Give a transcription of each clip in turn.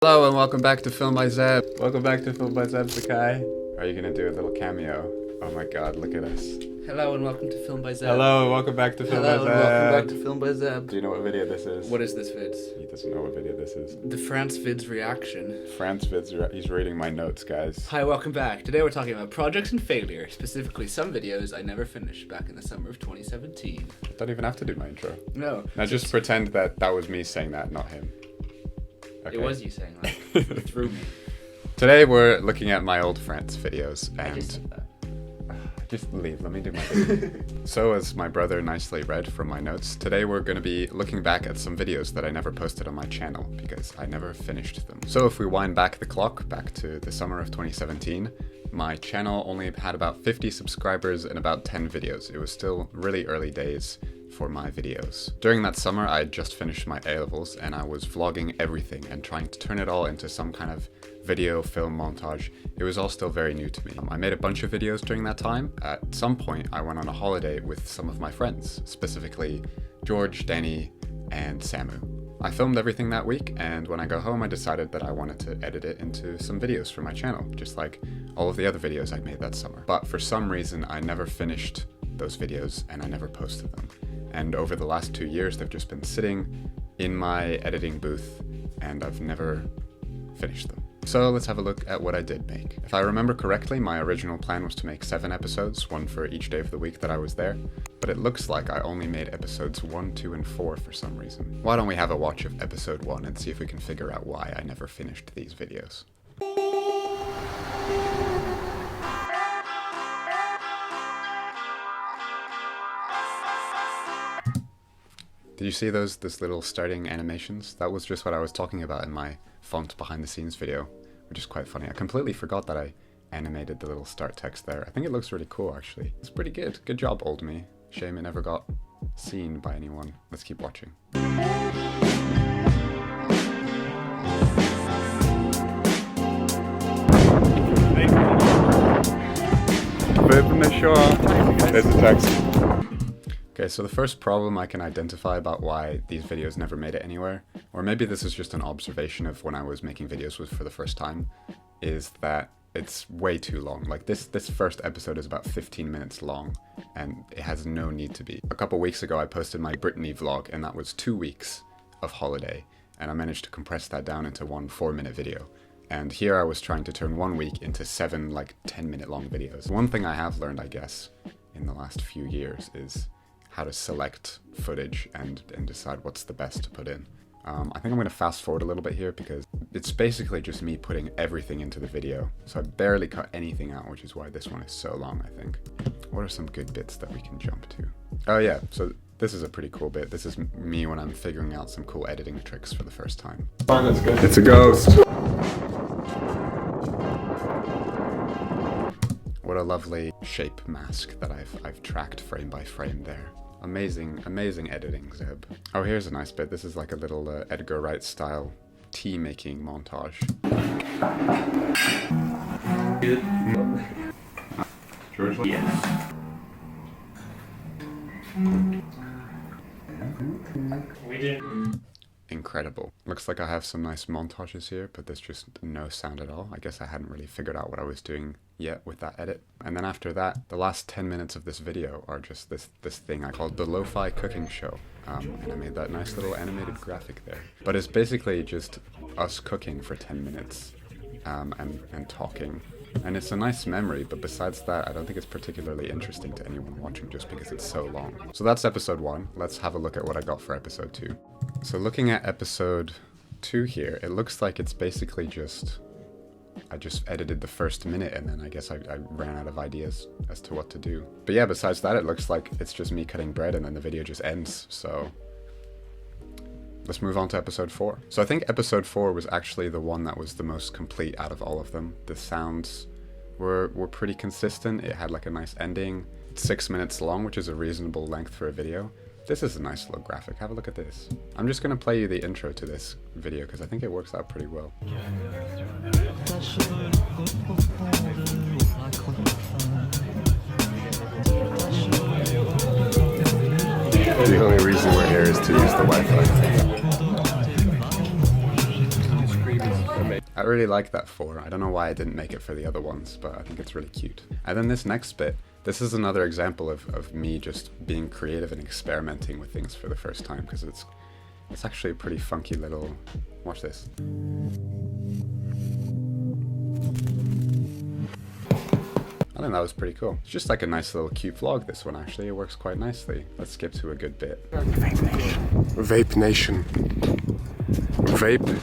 Hello and welcome back to Film by Zeb. Welcome back to Film by Zeb, Sakai. Are you gonna do a little cameo? Oh my god, look at us. Hello and welcome to Film by Zeb. Hello, welcome back to Film by Zeb. Hello and welcome back to Film by Zeb. Do you know what video this is? What is this vids? He doesn't know what video this is. The France vids reaction. France vids, he's reading my notes, guys. Hi, welcome back. Today we're talking about projects and failure, specifically some videos I never finished back in the summer of 2017. Don't even have to do my intro. No. Now just pretend that was me saying that, not him. Okay. It was you saying that. It threw me. Today we're looking at my old France videos and... I just said that. Just leave, let me do my thing. So, as my brother nicely read from my notes, today we're going to be looking back at some videos that I never posted on my channel because I never finished them. So if we wind back the clock, back to the summer of 2017, my channel only had about 50 subscribers and about 10 videos. It was still really early days for my videos. During that summer, I had just finished my A-levels and I was vlogging everything and trying to turn it all into some kind of video film montage. It was all still very new to me. I made a bunch of videos during that time. At some point, I went on a holiday with some of my friends, specifically George, Danny, and Samu. I filmed everything that week, and when I got home, I decided that I wanted to edit it into some videos for my channel, just like all of the other videos I'd made that summer. But for some reason, I never finished those videos, and I never posted them. And over the last 2 years, they've just been sitting in my editing booth, and I've never finished them. So let's have a look at what I did make. If I remember correctly, my original plan was to make 7 episodes, one for each day of the week that I was there, but it looks like I only made episodes 1, 2, and 4 for some reason. Why don't we have a watch of episode 1 and see if we can figure out why I never finished these videos. Did you see those little starting animations? That was just what I was talking about in my font behind the scenes video, which is quite funny. I completely forgot that I animated the little start text there. I think it looks really cool, actually. It's pretty good. Good job, old me. Shame it never got seen by anyone. Let's keep watching. There's a taxi. Okay, so the first problem I can identify about why these videos never made it anywhere, or maybe this is just an observation of when I was making videos for the first time, is that it's way too long. Like this first episode is about 15 minutes long, and it has no need to be. A couple weeks ago I posted my Brittany vlog, and that was 2 weeks of holiday, and I managed to compress that down into one 4-minute video. And here I was trying to turn 1 week into 7 like 10-minute long videos. One thing I have learned, I guess, in the last few years is how to select footage and decide what's the best to put in. I think I'm going to fast forward a little bit here because it's basically just me putting everything into the video. So I barely cut anything out, which is why this one is so long, I think. What are some good bits that we can jump to? Oh yeah, so this is a pretty cool bit. This is me when I'm figuring out some cool editing tricks for the first time. Fine, that's good. It's a ghost! What a lovely shape mask that I've tracked frame by frame there. Amazing, amazing editing, Zeb. Oh, here's a nice bit. This is like a little Edgar Wright style tea making montage. Good. George? Yes. We did. Incredible. Looks like I have some nice montages here, but there's just no sound at all. I guess I hadn't really figured out what I was doing yet with that edit. And then after that, the last 10 minutes of this video are just this thing I called the Lo-Fi Cooking Show. And I made that nice little animated graphic there. But it's basically just us cooking for 10 minutes and talking. And it's a nice memory, but besides that, I don't think it's particularly interesting to anyone watching just because it's so long. So that's episode 1. Let's have a look at what I got for episode 2. So looking at episode 2 here, it looks like it's basically just... I just edited the first minute and then I guess I ran out of ideas as to what to do. But yeah, besides that, it looks like it's just me cutting bread and then the video just ends, so... Let's move on to episode 4. So I think episode 4 was actually the one that was the most complete out of all of them. The sounds were pretty consistent. It had like a nice ending. It's 6 minutes long, which is a reasonable length for a video. This is a nice little graphic. Have a look at this. I'm just going to play you the intro to this video because I think it works out pretty well. The only reason we're here is to use the Wi-Fi. I really like that 4. I don't know why I didn't make it for the other ones, but I think it's really cute. And then this next bit, this is another example of me just being creative and experimenting with things for the first time, because it's actually a pretty funky little... Watch this. I think that was pretty cool. It's just like a nice little cute vlog, this one actually. It works quite nicely. Let's skip to a good bit. Vape Nation. Vape.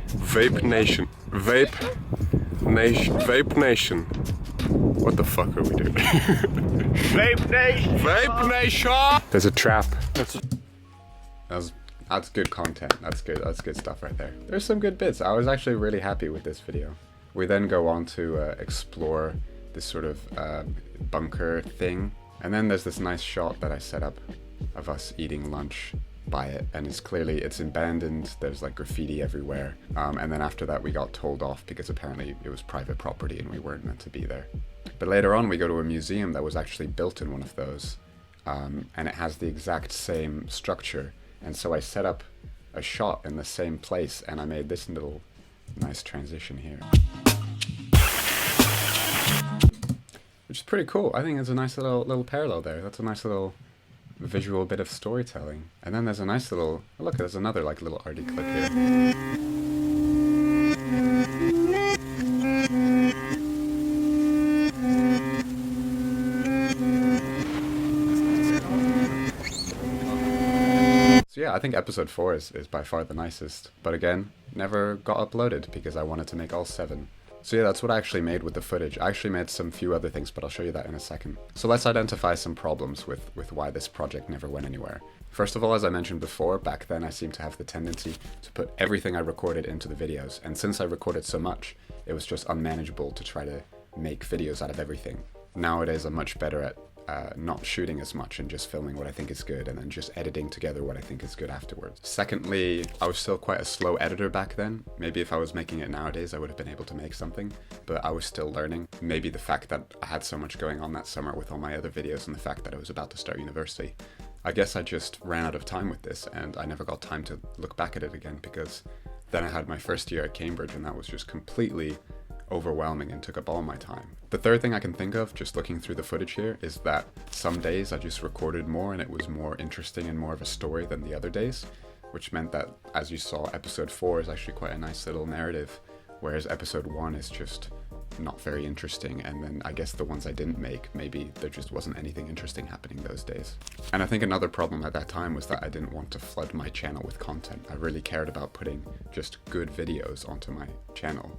Vape Nation. Vape Nation. What the fuck are we doing? Vape Nation! Vape Nation! There's a trap. That's good content. That's good stuff right there. There's some good bits. I was actually really happy with this video. We then go on to explore this sort of bunker thing. And then there's this nice shot that I set up of us eating lunch by it, and it's abandoned. There's like graffiti everywhere, and then after that we got told off because apparently it was private property and we weren't meant to be there. But later on we go to a museum that was actually built in one of those, and it has the exact same structure, and so I set up a shot in the same place and I made this little nice transition here, which is pretty cool. I think it's a nice little parallel there. That's a nice little visual bit of storytelling. And then there's a nice little, oh look, there's another like little arty clip here. So yeah, I think episode 4 is by far the nicest, but again, never got uploaded because I wanted to make all 7. So yeah, that's what I actually made with the footage. I actually made some few other things, but I'll show you that in a second. So let's identify some problems with why this project never went anywhere. First of all, as I mentioned before, back then I seemed to have the tendency to put everything I recorded into the videos. And since I recorded so much, it was just unmanageable to try to make videos out of everything. Nowadays, I'm much better at not shooting as much and just filming what I think is good and then just editing together what I think is good afterwards. Secondly, I was still quite a slow editor back then. Maybe if I was making it nowadays, I would have been able to make something, but I was still learning. Maybe the fact that I had so much going on that summer with all my other videos and the fact that I was about to start university. I guess I just ran out of time with this and I never got time to look back at it again, because then I had my first year at Cambridge and that was just completely overwhelming and took up all my time. The third thing I can think of, just looking through the footage here, is that some days I just recorded more and it was more interesting and more of a story than the other days, which meant that, as you saw, episode 4 is actually quite a nice little narrative, whereas episode 1 is just not very interesting, and then I guess the ones I didn't make, maybe there just wasn't anything interesting happening those days. And I think another problem at that time was that I didn't want to flood my channel with content. I really cared about putting just good videos onto my channel.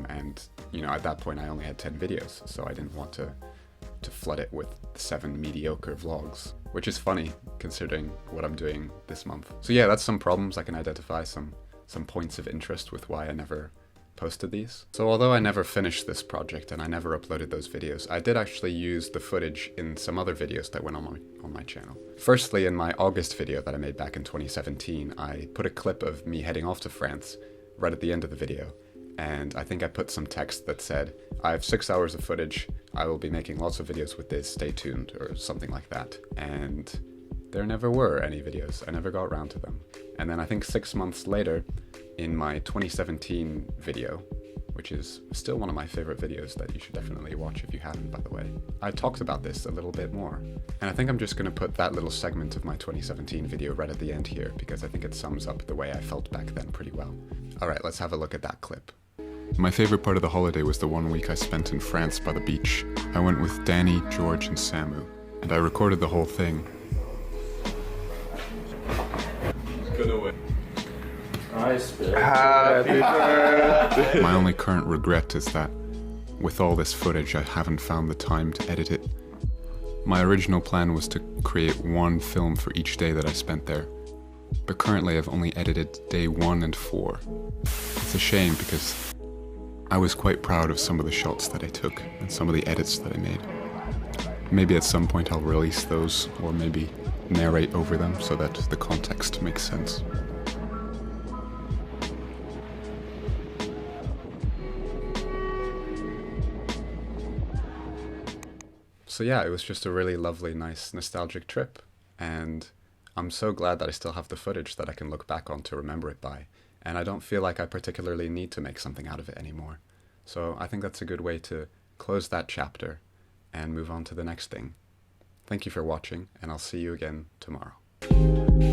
And you know, at that point I only had 10 videos, so I didn't want to flood it with 7 mediocre vlogs, which is funny considering what I'm doing this month. So yeah, that's some problems I can identify, some points of interest with why I never posted these. So although I never finished this project and I never uploaded those videos, I did actually use the footage in some other videos that went on my channel. Firstly, in my August video that I made back in 2017, I put a clip of me heading off to France right at the end of the video. And I think I put some text that said, I have 6 hours of footage, I will be making lots of videos with this, stay tuned, or something like that. And there never were any videos, I never got around to them. And then I think 6 months later, in my 2017 video, which is still one of my favorite videos that you should definitely watch if you haven't, by the way, I talked about this a little bit more. And I think I'm just going to put that little segment of my 2017 video right at the end here, because I think it sums up the way I felt back then pretty well. Alright, let's have a look at that clip. My favorite part of the holiday was the 1 week I spent in France by the beach. I went with Danny, George, and Samu, and I recorded the whole thing. Happy birthday! My only current regret is that, with all this footage, I haven't found the time to edit it. My original plan was to create 1 film for each day that I spent there, but currently I've only edited day 1 and 4. It's a shame because I was quite proud of some of the shots that I took and some of the edits that I made. Maybe at some point I'll release those, or maybe narrate over them so that the context makes sense. So yeah, it was just a really lovely, nice, nostalgic trip, and I'm so glad that I still have the footage that I can look back on to remember it by. and I don't feel like I particularly need to make something out of it anymore. So I think that's a good way to close that chapter and move on to the next thing. Thank you for watching, and I'll see you again tomorrow.